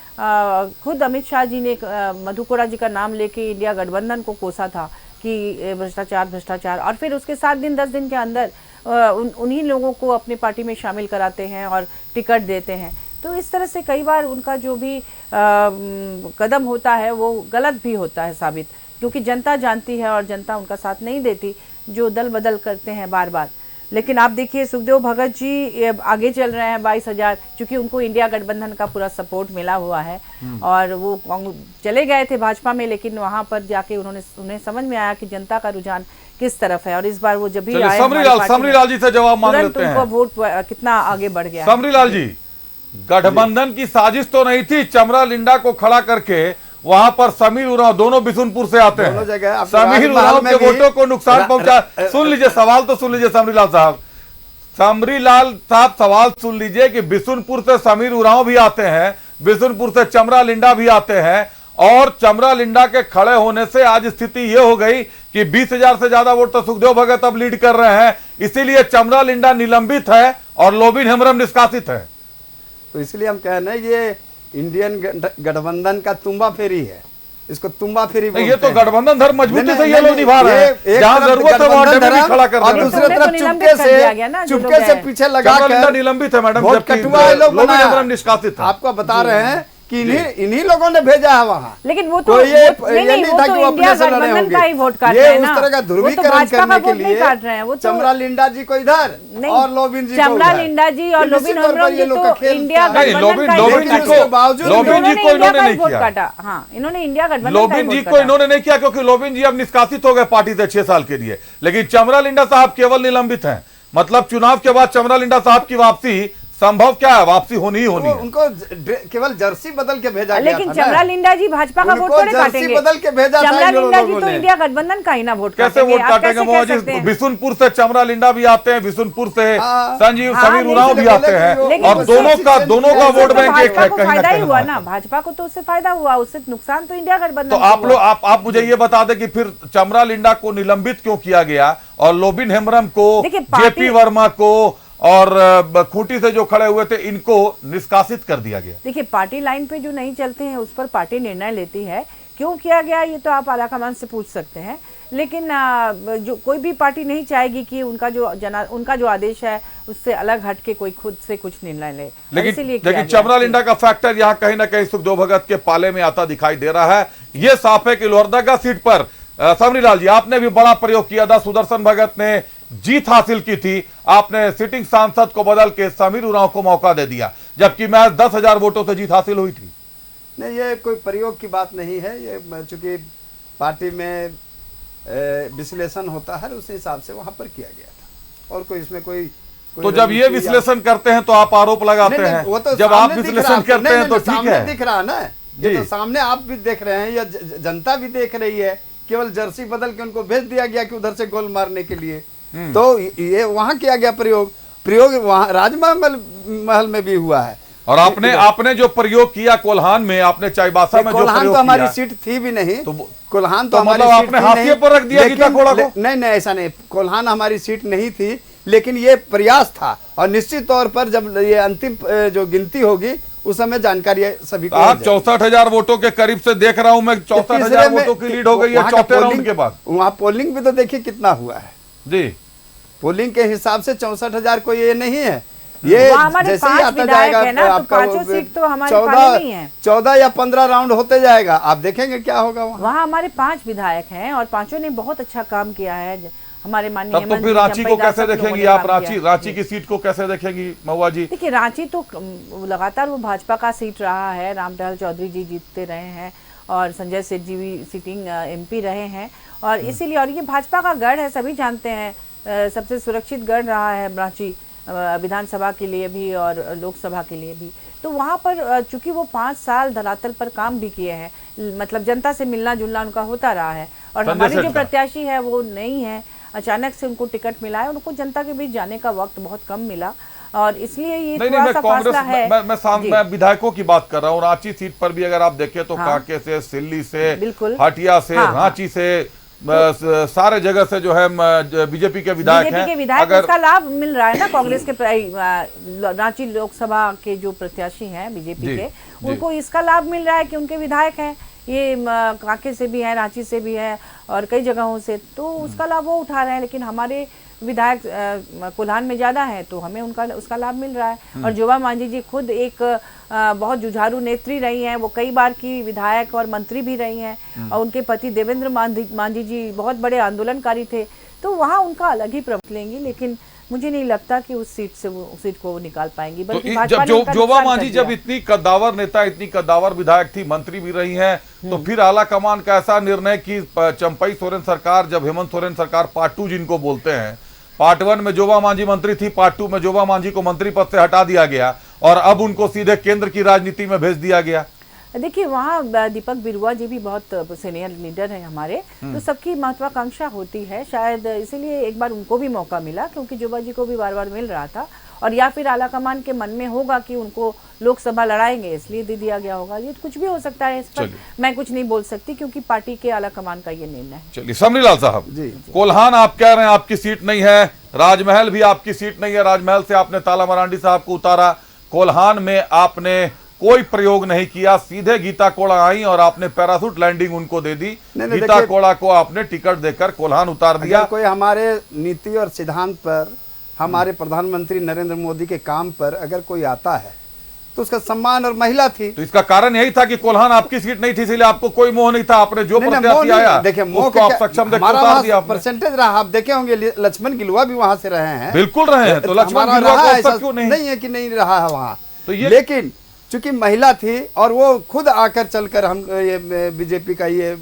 खुद अमित शाह जी ने मधु कोड़ा जी का नाम लेके इंडिया गठबंधन को कोसा था कि भ्रष्टाचार, और फिर उसके 7 दिन 10 दिन के अंदर उन्हीं लोगों को अपनी पार्टी में शामिल कराते हैं और टिकट देते हैं। तो इस तरह से कई बार उनका जो भी कदम होता है वो गलत भी होता है साबित, क्योंकि जनता जानती है और जनता उनका साथ नहीं देती जो दल बदल करते हैं बार बार। लेकिन आप देखिए सुखदेव भगत जी आगे चल रहे हैं 22,000, क्योंकि उनको इंडिया गठबंधन का पूरा सपोर्ट मिला हुआ है। और वो चले गए थे भाजपा में, लेकिन वहां पर जाके उन्हें समझ में आया कि जनता का रुझान किस तरफ है, और इस बार वो जब भी आए समरीलाल जी से जवाब मांग लेते हैं। उनको वोट कितना आगे बढ़ गया। समरीलाल जी, गठबंधन की साजिश तो नहीं थी चमरा लिंडा को खड़ा करके? वहां पर समीर उरांव दोनों बिशुनपुर से आते हैं। समीर उरांव के वोटों को नुकसान पहुंचा। सुन लीजिए सवाल तो सुन लीजिए समरीलाल साहब। समरीलाल साहब सवाल सुन लीजिए कि बिशुनपुर से समीर उरांव भी आते हैं, बिशुनपुर से चमरा लिंडा भी आते हैं, और चमरा लिंडा के खड़े होने से आज स्थिति यह हो गई कि 20,000 से ज्यादा वोट तो सुखदेव भगत अब लीड कर रहे हैं। इसीलिए चमरा लिंडा निलंबित है और लोबिन हेम्ब्रम निष्कासित है। तो इसलिए हम कह रहे हैं ये इंडियन गठबंधन का तुम्बा फेरी है, इसको तुम्बा फेरी बोलते हैं। ये तो गठबंधन धर्म मजबूती से ये लोग निभा रहे हैं। जहां जरूरत है वहां डमी खड़ा कर और दूसरी तरफ चुपके से पीछे लगा कर निलंबित है मैडम, वोट कटवा लोग निष्कासित है। आपको बता रहे हैं कि इन्हीं लोगों ने भेजा है वहाँ। लेकिन वो तो ये नहीं था कि वो अपने से लड़े होंगे। ये उस तरह का ध्रुवीकरण करने के लिए चमरा लिंडा जी को इधर और लोबिन जी को चमरा लिंडा जी और लोबिन हेम्ब्रम जी तो इंडिया लोबिन जी को इन्होंने नहीं किया। हाँ, इन्होंने इंडिया गठबंधन लोबिन जी को इन्होंने नहीं किया क्योंकि लोबिन जी अब निष्कासित हो गए पार्टी से 6 साल के लिए। लेकिन चमरा लिंडा साहब केवल निलंबित हैं। मतलब चुनाव के बाद चमरा लिंडा साहब की वापसी संभव क्या है? वापसी होनी ही होनी है। उनको केवल जर्सी बदल के भेजा गया था। लेकिन चमरा लिंडा जी भाजपा का वोट थोड़े काटेंगे। बदल के भेजा था चमरा लिंडा जी तो इंडिया गठबंधन का ही ना वोट कैसे वोट काटेंगे? बिशुनपुर से चमरा लिंडा भी आते हैं, बिशुनपुर से समीर उरांव भी आते हैं, और दोनों का वोट बैंक एक है। फायदा ही हुआ ना, भाजपा को तो उससे फायदा हुआ, उससे नुकसान तो इंडिया गठबंधन। तो आप मुझे ये बता दें कि फिर चमरा लिंडा को निलंबित क्यों किया गया और लोबिन हेम्ब्रम को, JP वर्मा को और खूंटी से जो खड़े हुए थे इनको निष्कासित कर दिया गया? देखिए, पार्टी लाइन पे जो नहीं चलते हैं उस पर पार्टी निर्णय लेती है। क्यों किया गया ये तो आप आलाकमान से पूछ सकते हैं, लेकिन जो कोई भी पार्टी नहीं चाहेगी कि उनका जो आदेश है उससे अलग हट के कोई खुद से कुछ निर्णय ले। लेकिन चमरा लिंडा का फैक्टर यहाँ कहीं ना कहीं सुखदेव भगत के पाले में आता दिखाई दे रहा है। ये साफ है कि लोहरदगा सीट पर समरीलाल जी आपने भी बड़ा प्रयोग किया था। सुदर्शन भगत ने जीत हासिल की थी, आपने सिटिंग सांसद को बदल के समीर उरांव को मौका दे दिया, जबकि महज 10,000 वोटों से जीत हासिल हुई थी। नहीं, ये कोई प्रयोग की बात नहीं है। ये चूंकि पार्टी में विश्लेषण होता है उस हिसाब से वहां पर किया गया था, और कोई इसमें कोई तो जब ये विश्लेषण करते हैं तो आप आरोप लगाते हैं। वो तो जब आप विश्लेषण करते हैं तो ठीक है, दिख रहा ना, ये तो सामने आप भी देख रहे हैं या जनता भी देख रही है। केवल जर्सी बदल के उनको भेज दिया गया कि उधर से गोल मारने के लिए। तो ये वहां किया गया प्रयोग वहां राजमहल में भी हुआ है। और आपने जो प्रयोग किया कोल्हान में, आपने चाईबासा में जो प्रयोग किया, तो हमारी सीट थी भी नहीं। तो कोल्हान तो हमारी मतलब आपने हाशिए पर रख दिया गीता कोड़ा को? नहीं, ऐसा नहीं। कोल्हान हमारी सीट नहीं थी, लेकिन ये प्रयास था और निश्चित तौर पर जब ये अंतिम जो गिनती होगी उस समय जानकारी सभी को आप 64,000 वोटों के करीब से देख रहा हूं मैं, 64,000 वोटों की लीड हो गई है चौथे राउंड के बाद। वहां पोलिंग भी तो देखिए कितना हुआ है जी, पोलिंग के हिसाब से 64,000 कोई ये नहीं है, ये जैसे ही आता जाएगा आपका 14 या 15 राउंड होते जाएगा, आप देखेंगे क्या होगा वहाँ हमारे 5 विधायक हैं और पांचों ने बहुत अच्छा काम किया है। हमारे माननीय तब तो फिर रांची को कैसे देखेंगी आप? रांची की सीट को कैसे देखेंगी महुआ जी? देखिए रांची तो लगातार वो भाजपा का सीट रहा है, रामदयाल चौधरी जी जीतते रहे हैं और संजय सेठ जी भी सिटिंग MP रहे हैं और इसीलिए, और ये भाजपा का गढ़ है, सभी जानते हैं, सबसे सुरक्षित गढ़ रहा है रांची विधानसभा के लिए भी और लोकसभा के लिए भी। तो वहाँ पर चूंकि वो 5 साल धरातल पर काम भी किए हैं, मतलब जनता से मिलना जुलना उनका होता रहा है और हमारी जो प्रत्याशी है वो नहीं है, अचानक से उनको टिकट मिला है, उनको जनता के बीच जाने का वक्त बहुत कम मिला और इसलिए ये थोड़ा सा फासला है। मैं विधायकों की बात कर रहा हूँ। रांची सीट पर भी अगर आप देखें तो कांके से, सिल्ली से, हटिया से, रांची से, सारे जगह से जो है बीजेपी के विधायक हैं। अगर उसका लाभ मिल रहा है ना कांग्रेस के रांची लोकसभा के जो प्रत्याशी हैं बीजेपी के, उनको इसका लाभ मिल रहा है कि उनके विधायक हैं, ये कांके से भी है, रांची से भी है और कई जगहों से, तो उसका लाभ वो उठा रहे हैं। लेकिन हमारे विधायक कोल्हान में ज्यादा है तो हमें उसका लाभ मिल रहा है। और जोबा मांझी जी खुद एक बहुत जुझारू नेत्री रही हैं, वो कई बार की विधायक और मंत्री भी रही हैं और उनके पति देवेंद्र मांझी जी बहुत बड़े आंदोलनकारी थे, तो वहाँ उनका अलग ही प्रवचन लेंगी। लेकिन मुझे नहीं लगता कि उस सीट को वो निकाल पाएंगी। बल्कि जब जोबा मांझी जब इतनी कद्दावर नेता, इतनी कद्दावर विधायक थी, मंत्री भी रही हैं, तो फिर आला कमान का ऐसा निर्णय कि चंपई सोरेन सरकार, जब हेमंत सोरेन सरकार पार्ट 2 जिनको बोलते हैं, पार्ट 1 में जोबा मांझी मंत्री थी, पार्ट 2 में जोबा मांझी को मंत्री पद से हटा दिया गया और अब उनको सीधे केंद्र की राजनीति में भेज दिया गया। देखिए वहाँ दीपक बिरुआ जी भी बहुत सीनियर लीडर हैं हमारे, तो सबकी महत्वाकांक्षा होती है, शायद इसीलिए एक बार उनको भी मौका मिला, क्योंकि जोबा जी को भी बार बार मिल रहा था, और या फिर आलाकमान के मन में होगा कि उनको लोकसभा लड़ाएंगे इसलिए दे दिया गया होगा। ये कुछ भी हो सकता है, इस पर मैं कुछ नहीं बोल सकती क्योंकि पार्टी के आलाकमान का ये निर्णय है। चलिए समरीलाल साहब, कोल्हान आप कह रहे हैं आपकी सीट नहीं है, राजमहल भी आपकी सीट नहीं है, राजमहल से आपने ताला मरांडी साहब को उतारा, कोल्हान में आपने कोई प्रयोग नहीं किया, सीधे गीता कोड़ा आई और आपने पैराशूट लैंडिंग उनको दे दी। गीता कोड़ा को आपने टिकट देकर कोल्हान उतार दिया। कोई हमारे नीति और सिद्धांत पर, हमारे प्रधानमंत्री नरेंद्र मोदी के काम पर अगर कोई आता है तो उसका सम्मान, और महिला थी तो इसका कारण यही था कि कोल्हान आपकी सीट नहीं थी, इसलिए आपको कोई मोह नहीं था, आपने जो प्रत्याशी आया देखिए मोह को आप सक्षम देखिए परसेंटेज रहा, आप देखे होंगे लक्ष्मण गिलुआ भी वहां से रहे हैं, बिल्कुल रहे हैं, तो लक्ष्मण गिलुआ क्यों नहीं है कि नहीं रहा है वहाँ, लेकिन चूंकि महिला थी और वो खुद आकर चलकर हम ये बीजेपी का ये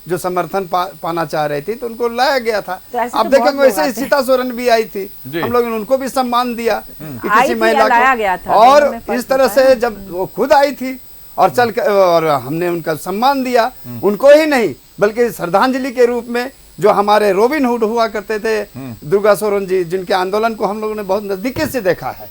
जो समर्थन पाना चाह रही थी तो उनको लाया गया था। तो आप देखेंगे वैसे सीता सोरेन भी आई थी, हम लोग ने उनको भी सम्मान दिया कि किसी महिला को गया था, और इस तरह से जब वो खुद आई थी और चल और हमने उनका सम्मान दिया, उनको ही नहीं बल्कि श्रद्धांजलि के रूप में जो हमारे रॉबिन हुड हुआ करते थे दुर्गा सोरेन जी, जिनके आंदोलन को हम लोगों ने बहुत नजदीकी से देखा है,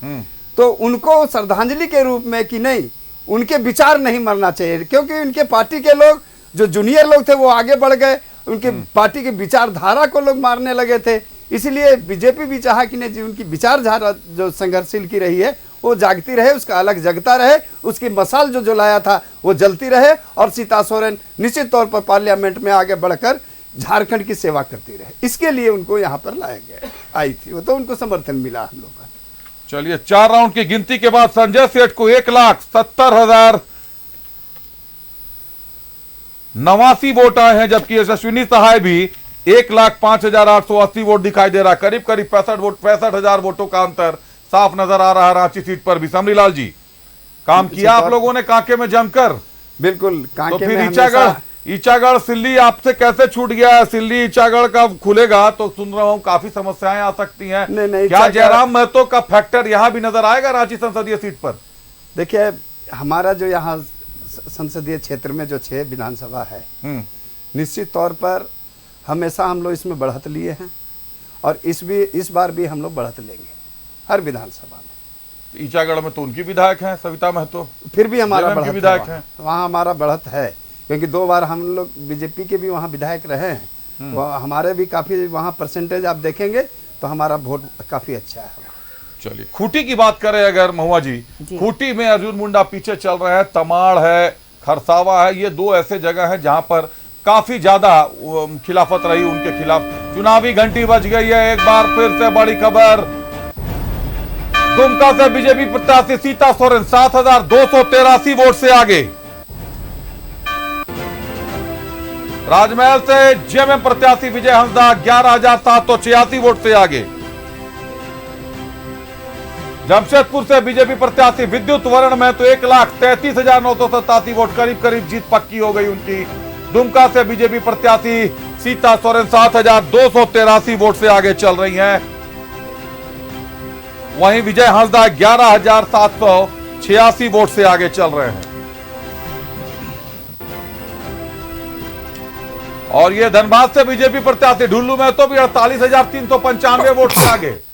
तो उनको श्रद्धांजलि के रूप में कि नहीं, उनके विचार नहीं मरना चाहिए, क्योंकि उनके पार्टी के लोग जो जूनियर लोग थे वो आगे बढ़ गए, उनके पार्टी की विचारधारा को लोग मारने लगे थे, इसलिए बीजेपी भी चाहा कि नहीं, उनकी विचारधारा जो संघर्षशील की रही है वो जागती रहे, उसका अलग जगता रहे, उसकी मसाल जो जलाया था वो जलती रहे, और सीता सोरेन निश्चित तौर पर पार्लियामेंट में आगे बढ़कर झारखंड की सेवा करती रहे, इसके लिए उनको यहाँ पर लाया गया आई थी, वो तो उनको समर्थन मिला हम लोग का। चलिए 4 राउंड की गिनती के बाद संजय सेठ को 1,70,089 वोट आए हैं, जबकि यशस्विनी सहाय भी 1,05,880 वोट दिखाई दे रहा है। करीब करीब 65,000 वोटों का अंतर साफ नजर आ रहा है रांची सीट पर भी। समरीलाल जी, काम किया आप लोगों ने कांके में जमकर? बिल्कुल, कांके तो फिर ईचागढ़ सिल्ली आपसे कैसे छूट गया? सिल्ली ईचागढ़ का खुलेगा तो सुन रहा हूं काफी समस्याएं आ सकती हैं। क्या जयराम महतो का फैक्टर यहां भी नजर आएगा रांची संसदीय सीट पर? देखिए हमारा जो यहाँ संसदीय क्षेत्र में जो 6 विधानसभा है, निश्चित तौर पर हमेशा हम लोग इसमें बढ़त लिए हैं और इस बार भी हम लोग बढ़त लेंगे हर विधानसभा में। ईचागढ़ में तो उनकी विधायक हैं सविता महतो, फिर भी हमारा बढ़त विधायक है, वहाँ हमारा बढ़त है, क्योंकि 2 बार हम लोग बीजेपी के भी वहाँ विधायक रहे हैं, हमारे भी काफ़ी वहाँ परसेंटेज आप देखेंगे तो हमारा वोट काफी अच्छा है। चलिए, खूंटी की बात करें अगर महुआ जी, खूंटी में अर्जुन मुंडा पीछे चल रहे हैं, तमाड़ है, खरसावा है, ये दो ऐसे जगह हैं जहां पर काफी ज्यादा खिलाफत रही उनके खिलाफ। चुनावी घंटी बज गई है। एक बार फिर से बड़ी खबर, दुमका से बीजेपी प्रत्याशी सीता सोरेन 7,283 वोट से आगे। राजमहल से जेएमएम प्रत्याशी विजय हंसदा 11,786 वोट से आगे। जमशेदपुर से बीजेपी प्रत्याशी विद्युत वर्ण में तो 1,33,987 वोट, करीब करीब जीत पक्की हो गई उनकी। दुमका से बीजेपी प्रत्याशी सीता सोरेन 7,283 वोट से आगे चल रही हैं। वहीं विजय हंसदा 11,786 वोट से आगे चल रहे हैं। और ये धनबाद से बीजेपी प्रत्याशी ढुल्लू में तो भी 48,395 वोट से आगे।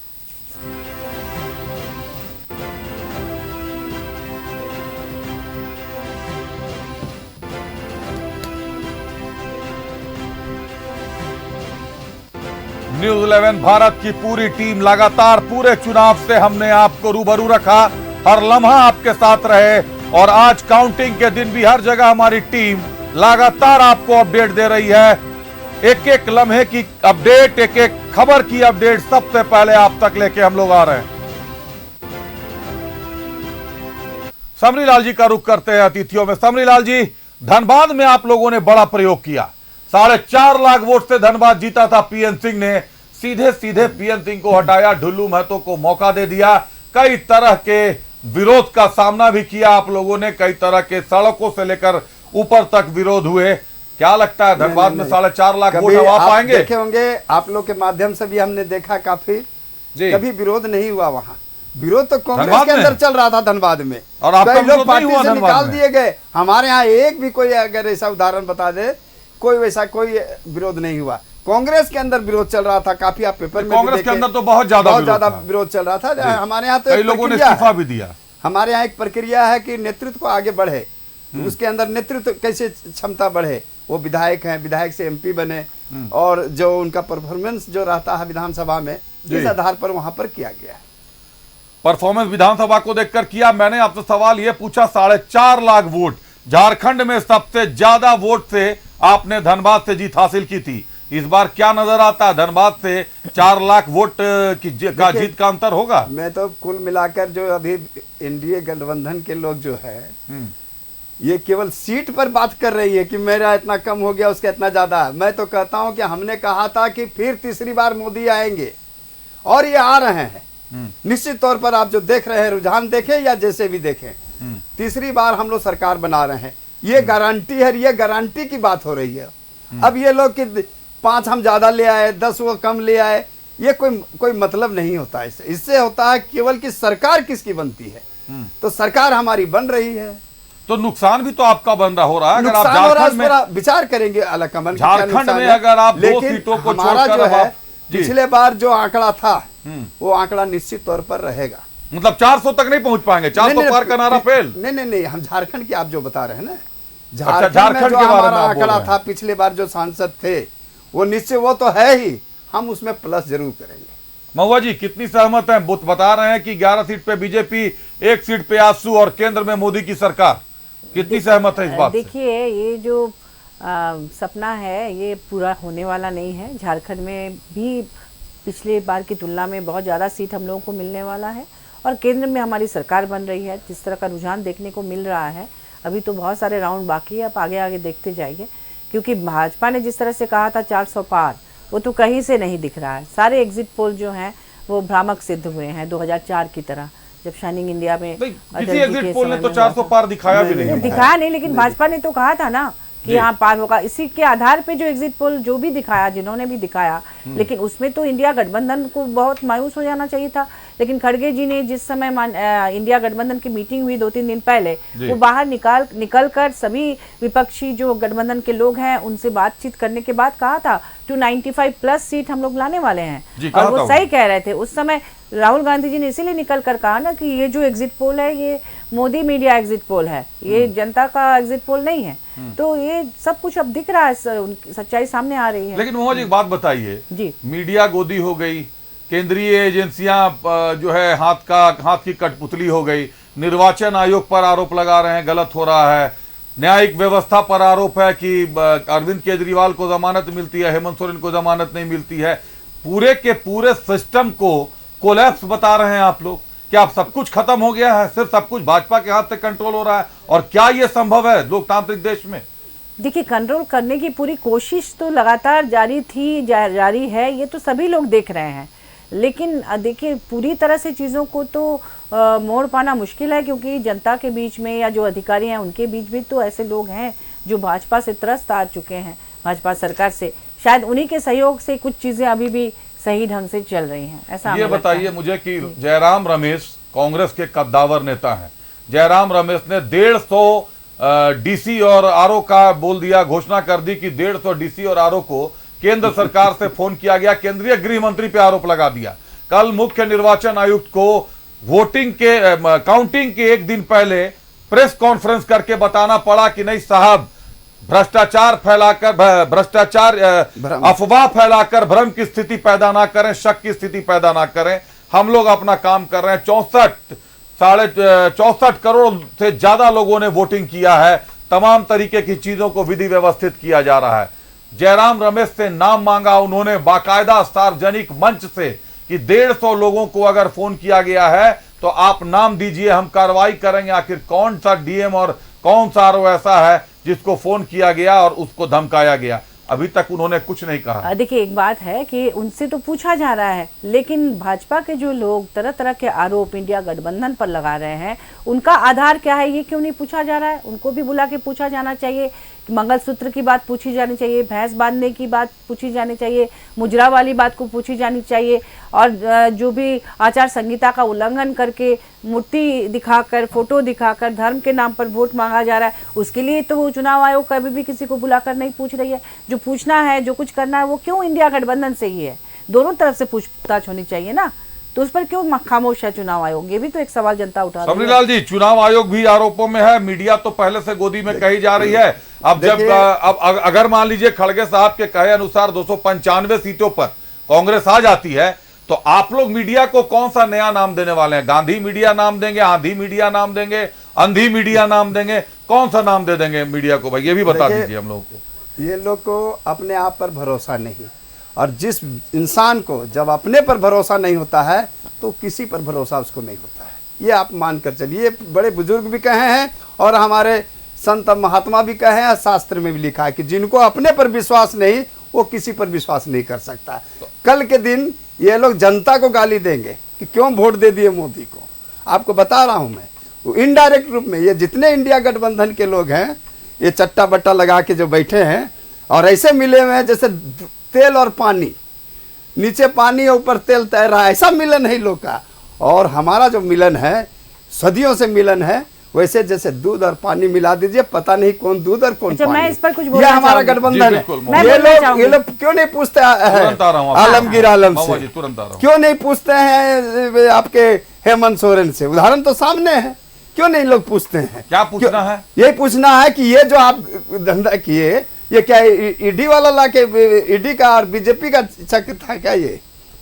न्यूज़ 11 भारत की पूरी टीम लगातार पूरे चुनाव से हमने आपको रूबरू रखा, हर लम्हा आपके साथ रहे और आज काउंटिंग के दिन भी हर जगह हमारी टीम लगातार आपको अपडेट दे रही है। एक एक लम्हे की अपडेट, एक एक खबर की अपडेट सबसे पहले आप तक लेके हम लोग आ रहे हैं। समरीलाल जी का रुख करते हैं अतिथियों में। समरीलाल जी, धनबाद में आप लोगों ने बड़ा प्रयोग किया, 4.5 लाख वोट से धनबाद जीता था पीएन सिंह ने, सीधे सीधे पीएन सिंह को हटाया, ढुल्लू महतो को मौका दे दिया। कई तरह के विरोध का सामना भी किया आप लोगों ने, कई तरह के सड़कों से लेकर ऊपर तक विरोध हुए। क्या लगता है धनबाद में 4.5 लाख वोट आ पाएंगे? देखे होंगे आप लोग के माध्यम से भी हमने देखा, काफी कभी विरोध नहीं हुआ वहाँ। विरोध तो कांग्रेस के अंदर चल रहा था धनबाद में, और कई लोग पार्टी से निकाल दिए गए। हमारे यहाँ एक भी कोई अगर ऐसा उदाहरण बता दे, कोई वैसा कोई विरोध नहीं हुआ। कांग्रेस के अंदर विरोध चल रहा था, काफी आप पेपर में कांग्रेस के अंदर तो बहुत ज्यादा विरोध चल रहा था। हमारे यहाँ तो कई लोगों ने इस्तीफा भी दिया। हमारे यहाँ एक प्रक्रिया है कि नेतृत्व को आगे बढ़े, उसके अंदर नेतृत्व कैसे क्षमता बढ़े। वो विधायक हैं, विधायक से एमपी बने, और जो उनका परफॉर्मेंस जो रहता है विधानसभा में, इस आधार पर वहां पर किया गया है। परफॉर्मेंस विधानसभा को देखकर किया। मैंने आपसे सवाल यह पूछा, 4.5 लाख वोट, झारखंड में सबसे ज्यादा वोट से आपने धनबाद से जीत हासिल की थी। इस बार क्या नजर आता है, धनबाद से 4 लाख वोट की जीत का अंतर होगा? मैं तो कुल मिलाकर जो अभी एनडीए गठबंधन के लोग जो है, ये केवल सीट पर बात कर रही है कि मेरा इतना कम हो गया, उसका इतना ज्यादा। मैं तो कहता हूं कि हमने कहा था कि फिर तीसरी बार मोदी आएंगे, और ये आ रहे हैं। निश्चित तौर पर आप जो देख रहे हैं, रुझान देखें या जैसे भी देखें, तीसरी बार हम लोग सरकार बना रहे हैं। ये गारंटी है, ये गारंटी की बात हो रही है। अब ये लोग कि 5 हम ज्यादा ले आए, 10 वो कम ले आए, ये कोई मतलब नहीं होता है। इससे होता है केवल कि सरकार किसकी बनती है। तो सरकार हमारी बन रही है, तो नुकसान भी तो आपका बन रहा हो रहा है। अगर आप झारखंड में विचार करेंगे अलग कमल, झारखंड में अगर आप 2 सीटों को छोड़कर जो है, पिछले बार जो आंकड़ा था वो आंकड़ा निश्चित तौर पर रहेगा। मतलब 400 तक नहीं पहुंच पाएंगे, 400 पार का नारा फेल। नहीं, हम झारखंड की आप जो बता रहे हैं ना, झारखंड में जो हमारा आंकड़ा था पिछले बार जो सांसद थे, वो निश्चय वो तो है ही, हम उसमें प्लस जरूर करेंगे। महुआ जी कितनी सहमत हैं? बुत बता रहे हैं कि 11 सीट पे बीजेपी, 1 सीट पे आसू और केंद्र में मोदी की सरकार। कितनी सहमत है इस बात? देखिए, ये जो सपना है ये पूरा होने वाला नहीं है। झारखंड में भी पिछले बार की तुलना में बहुत ज़्यादा सीट हम लोगों को मिलने वाला है, और केंद्र में हमारी सरकार बन रही है। जिस तरह का रुझान देखने को मिल रहा है, अभी तो बहुत सारे राउंड बाकी है, आप आगे आगे देखते जाइए। क्योंकि भाजपा ने जिस तरह से कहा था 400 पार, वो तो कहीं से नहीं दिख रहा है। सारे एग्जिट पोल जो हैं वो भ्रामक सिद्ध हुए हैं 2004 की तरह, जब शाइनिंग इंडिया में किसी एग्जिट पोल ने तो 400 पार दिखाया भी नहीं। दिखाया नहीं, लेकिन भाजपा ने तो कहा था ना कि यहाँ पार होगा। इसी के आधार पे जो एग्जिट पोल जो भी दिखाया, जिन्होंने भी दिखाया, लेकिन उसमें तो इंडिया गठबंधन को बहुत मायूस हो जाना चाहिए था। लेकिन खड़गे जी ने जिस समय इंडिया गठबंधन की मीटिंग हुई 2-3 दिन पहले, वो बाहर निकल कर सभी विपक्षी जो गठबंधन के लोग हैं उनसे बातचीत करने के बाद कहा था 295 प्लस सीट हम लोग लाने वाले हैं। और वो सही कह रहे थे उस समय। राहुल गांधी जी ने इसीलिए निकल कर कहा ना कि ये जो एग्जिट पोल है ये मोदी मीडिया एग्जिट पोल है, ये जनता का एग्जिट पोल नहीं है। तो ये सब कुछ अब दिख रहा है, सच्चाई सामने आ रही है। लेकिन मोहन जी एक बात बताइए जी, मीडिया गोदी हो गई, केंद्रीय एजेंसियां जो है हाथ की कठपुतली हो गई, निर्वाचन आयोग पर आरोप लगा रहे हैं गलत हो रहा है, न्यायिक व्यवस्था पर आरोप है कि अरविंद केजरीवाल को जमानत मिलती है, हेमंत सोरेन को जमानत नहीं मिलती है। पूरे के पूरे सिस्टम को कोलैप्स बता रहे हैं आप लोग। क्या अब सब कुछ खत्म हो गया है, सिर्फ सब कुछ भाजपा के हाथ से कंट्रोल हो रहा है? और क्या यह संभव है लोकतांत्रिक देश में? देखिए, कंट्रोल करने की पूरी कोशिश तो लगातार जारी थी, जारी है, ये तो सभी लोग देख रहे हैं। लेकिन देखिए, पूरी तरह से चीज़ों को तो मोड़ पाना मुश्किल है, क्योंकि जनता के बीच में या जो अधिकारी हैं उनके बीच भी तो ऐसे लोग हैं जो भाजपा से त्रस्त आ चुके हैं, भाजपा सरकार से। शायद उन्हीं के सहयोग से कुछ चीज़ें अभी भी सही ढंग से चल रही हैं, ऐसा ये बताइए मुझे कि जयराम रमेश कांग्रेस के कद्दावर नेता हैं। जयराम रमेश ने 150 डीसी और आरओ का बोल दिया, घोषणा कर दी कि 150 डीसी और आरओ को केंद्र सरकार से फोन किया गया, केंद्रीय गृह मंत्री पे आरोप लगा दिया। कल मुख्य निर्वाचन आयुक्त को वोटिंग के काउंटिंग के एक दिन पहले प्रेस कॉन्फ्रेंस करके बताना पड़ा कि नहीं साहब, भ्रष्टाचार अफवाह फैलाकर भ्रम की स्थिति पैदा ना करें, शक की स्थिति पैदा ना करें, हम लोग अपना काम कर रहे हैं। 64 करोड़ से ज्यादा लोगों ने वोटिंग किया है, तमाम तरीके की चीजों को विधि व्यवस्थित किया जा रहा है। जयराम रमेश से नाम मांगा उन्होंने बाकायदा सार्वजनिक मंच से कि 150 लोगों को अगर फोन किया गया है तो आप नाम दीजिए, हम कार्रवाई करेंगे। आखिर कौन सा डीएम और कौन सा आरओ ऐसा है जिसको फोन किया गया और उसको धमकाया गया? अभी तक उन्होंने कुछ नहीं कहा। देखिए, एक बात है कि उनसे तो पूछा जा रहा है, लेकिन भाजपा के जो लोग तरह तरह के आरोप इंडिया गठबंधन पर लगा रहे हैं, उनका आधार क्या है ये क्यों नहीं पूछा जा रहा है? उनको भी बुला के पूछा जाना चाहिए। मंगलसूत्र की बात पूछी जानी चाहिए, भैंस बांधने की बात पूछी जानी चाहिए, मुजरा वाली बात को पूछी जानी चाहिए, और जो भी आचार संहिता का उल्लंघन करके मूर्ति दिखाकर, फोटो दिखाकर धर्म के नाम पर वोट मांगा जा रहा है, उसके लिए तो चुनाव आयोग कभी भी किसी को बुलाकर नहीं पूछ रही है। जो पूछना है, जो कुछ करना है, वो क्यों इंडिया गठबंधन से ही है? दोनों तरफ से पूछताछ होनी चाहिए ना, तो उस पर क्यों खामोश है चुनाव आयोग? ये भी तो एक सवाल जनता उठा रही है। सबरीलाल जी, चुनाव आयोग भी आरोपों में है, मीडिया तो पहले से गोदी में कही जा रही है। अब जब अगर मान लीजिए खड़गे साहब के कहे अनुसार 295 सीटों पर कांग्रेस आ जाती है, तो आप लोग मीडिया को कौन सा नया नाम देने वाले हैं? गांधी मीडिया नाम देंगे, आंधी मीडिया नाम देंगे, अंधी मीडिया नाम देंगे, कौन सा नाम दे देंगे मीडिया को? भाई ये भी बता दीजिए हम लोगों को। ये लोग को अपने आप पर भरोसा नहीं, और जिस इंसान को जब अपने पर भरोसा नहीं होता है तो किसी पर भरोसा उसको नहीं होता है। ये आप मान कर चलिए। बड़े बुजुर्ग भी कहे हैं और हमारे संत महात्मा भी कहे हैं, शास्त्र में भी लिखा है कि जिनको अपने पर विश्वास नहीं वो किसी पर विश्वास नहीं कर सकता है। कल के दिन ये लोग जनता को गाली देंगे कि क्यों वोट दे दिए मोदी को। आपको बता रहा हूं मैं, इनडायरेक्ट रूप में ये जितने इंडिया गठबंधन के लोग हैं, ये चट्टा बट्टा लगा के जो बैठे हैं और ऐसे मिले हुए हैं जैसे तेल और पानी, नीचे पानी और ऊपर तेल तैर रहा है, ऐसा मिलन है लोग का। और हमारा जो मिलन है, सदियों से मिलन है, वैसे जैसे दूध और पानी मिला दीजिए, पता नहीं कौन दूध और कौन पानी। मैं इस पर कुछ ये हमारा गठबंधन है। ये लोग क्यों नहीं पूछते आलमगीर आलम से, क्यों नहीं पूछते हैं आपके हेमंत सोरेन से? उदाहरण तो सामने है, क्यों नहीं लोग पूछते हैं? क्या पूछना है? यही पूछना है कि ये जो आप धंधा किए, ये क्या ईडी वाला लाके, ईडी का और बीजेपी का चक्र था क्या? ये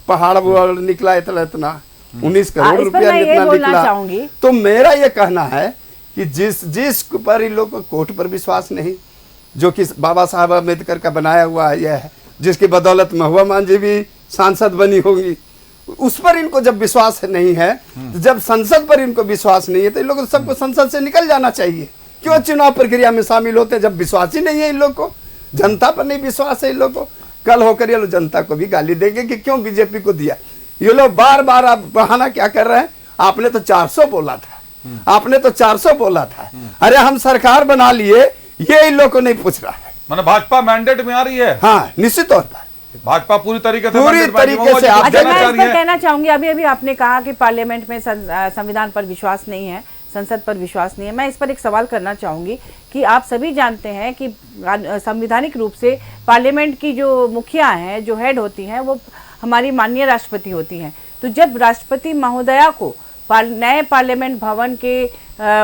पहाड़ निकला इतना 19 करोड़ रुपया निकला। तो मेरा ये कहना है कि जिस पर इन लोग को कोर्ट पर विश्वास नहीं, जो कि बाबा साहब अम्बेडकर का बनाया हुआ यह है, जिसकी बदौलत महुआ मांझी भी सांसद बनी होगी, उस पर इनको जब विश्वास नहीं है, तो जब संसद पर इनको विश्वास नहीं है, तो इन लोगों को सबको संसद से निकल जाना चाहिए। क्यों चुनाव प्रक्रिया में शामिल होते हैं जब विश्वास ही नहीं है इन लोग को? जनता पर नहीं विश्वास है इन लोग को। कल होकर ये लोग जनता को भी गाली देंगे कि क्यों बीजेपी को दिया। ये लोग बार बार आप बहाना क्या कर रहे हैं? आपने तो 400 बोला था, आपने तो 400 बोला था। अरे हम सरकार बना लिए, ये इन लोग को नहीं पूछ रहा है। मतलब भाजपा मैंडेट में आ रही है। हाँ, निश्चित तौर पर भाजपा पूरी तरीके से आप कहना चाहूंगी, अभी आपने कहा कि पार्लियामेंट में संविधान पर विश्वास नहीं है, संसद पर विश्वास नहीं है। मैं इस पर एक सवाल करना चाहूंगी कि आप सभी जानते हैं कि संवैधानिक रूप से पार्लियामेंट की जो मुखिया हैं, जो हेड होती हैं, वो हमारी माननीय राष्ट्रपति होती हैं। तो जब राष्ट्रपति महोदया को नए पार्लियामेंट भवन के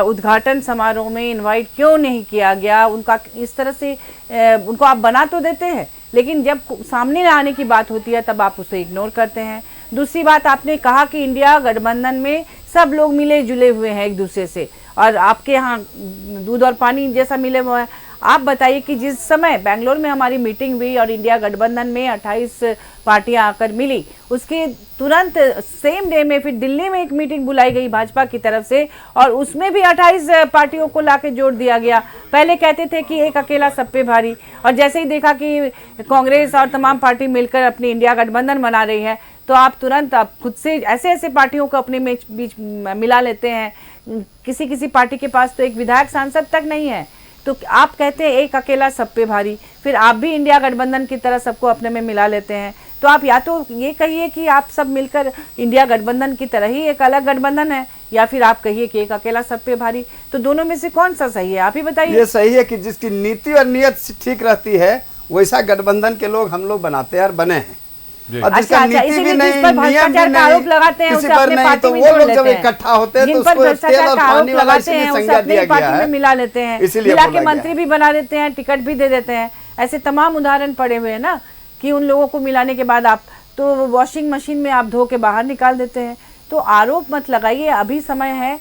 उद्घाटन समारोह में इनवाइट क्यों नहीं किया गया? उनका इस तरह से उनको आप बना तो देते हैं, लेकिन जब सामने आने की बात होती है तब आप उसे इग्नोर करते हैं। दूसरी बात, आपने कहा कि इंडिया गठबंधन में सब लोग मिले जुले हुए हैं एक दूसरे से, और आपके यहाँ दूध और पानी जैसा मिले हुए हैं। आप बताइए कि जिस समय बेंगलोर में हमारी मीटिंग हुई और इंडिया गठबंधन में 28 पार्टियां आकर मिली, उसके तुरंत सेम डे में फिर दिल्ली में एक मीटिंग बुलाई गई भाजपा की तरफ से, और उसमें भी 28 पार्टियों को लाके जोड़ दिया गया। पहले कहते थे कि एक अकेला सब पे भारी, और जैसे ही देखा कि कांग्रेस और तमाम पार्टी मिलकर अपनी इंडिया गठबंधन बना रही है, तो आप तुरंत आप खुद से ऐसे ऐसे पार्टियों को अपने बीच मिला लेते हैं। किसी किसी पार्टी के पास तो एक विधायक सांसद तक नहीं है, तो आप कहते हैं एक अकेला सब पे भारी, फिर आप भी इंडिया गठबंधन की तरह सबको अपने में मिला लेते हैं। तो आप या तो ये कहिए कि आप सब मिलकर इंडिया गठबंधन की तरह ही एक अलग गठबंधन है, या फिर आप कहिए कि एक अकेला सब पे भारी। तो दोनों में से कौन सा सही है, आप ही बताइए। ये सही है कि जिसकी नीति और नीयत ठीक रहती है वैसा गठबंधन के लोग हम लोग बनाते हैं और बने हैं। और जिसका नीति भी नहीं, नियम भी नहीं, लगाते हैं किसी पर नहीं, तो वो लोग जब इकट्ठा होते हैं तो उसको तेल और पानी वाला इसलिए संज्ञा दिया गया है, मिला लेते हैं, मिला के मंत्री भी बना देते हैं, टिकट भी दे देते हैं। ऐसे तमाम उदाहरण पड़े हुए हैं ना, कि उन लोगों को मिलाने के बाद आप तो वॉशिंग मशीन में आप धो के बाहर निकाल देते हैं। तो आरोप मत लगाइए, अभी समय है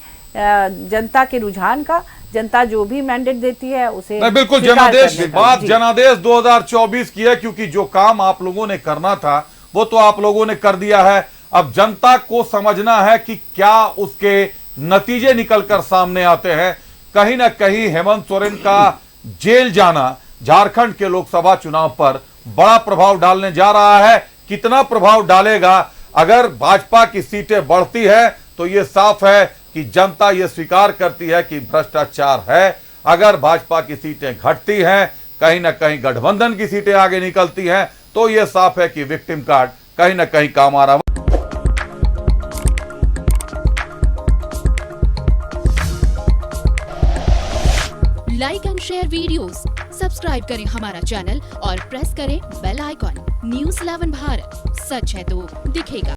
जनता के रुझान का, जनता जो भी मैंडेट देती है उसे नहीं, बिल्कुल जनादेश, बात जनादेश 2024 की है, क्योंकि जो काम आप लोगों ने करना था वो तो आप लोगों ने कर दिया है। अब जनता को समझना है कि क्या उसके नतीजे निकलकर सामने आते हैं। कहीं ना कहीं हेमंत सोरेन का जेल जाना झारखंड के लोकसभा चुनाव पर बड़ा प्रभाव डालने जा रहा है। कितना प्रभाव डालेगा? अगर भाजपा की सीटें बढ़ती है तो यह साफ है कि जनता यह स्वीकार करती है कि भ्रष्टाचार है। अगर भाजपा की सीटें घटती हैं, कहीं ना कहीं गठबंधन की सीटें आगे निकलती हैं, तो यह साफ है कि विक्टिम कार्ड कहीं ना कहीं काम आ रहा है। Like and share videos, subscribe करें हमारा चैनल और प्रेस करें बेल आइकॉन। न्यूज़ 11 भारत, सच है तो दिखेगा।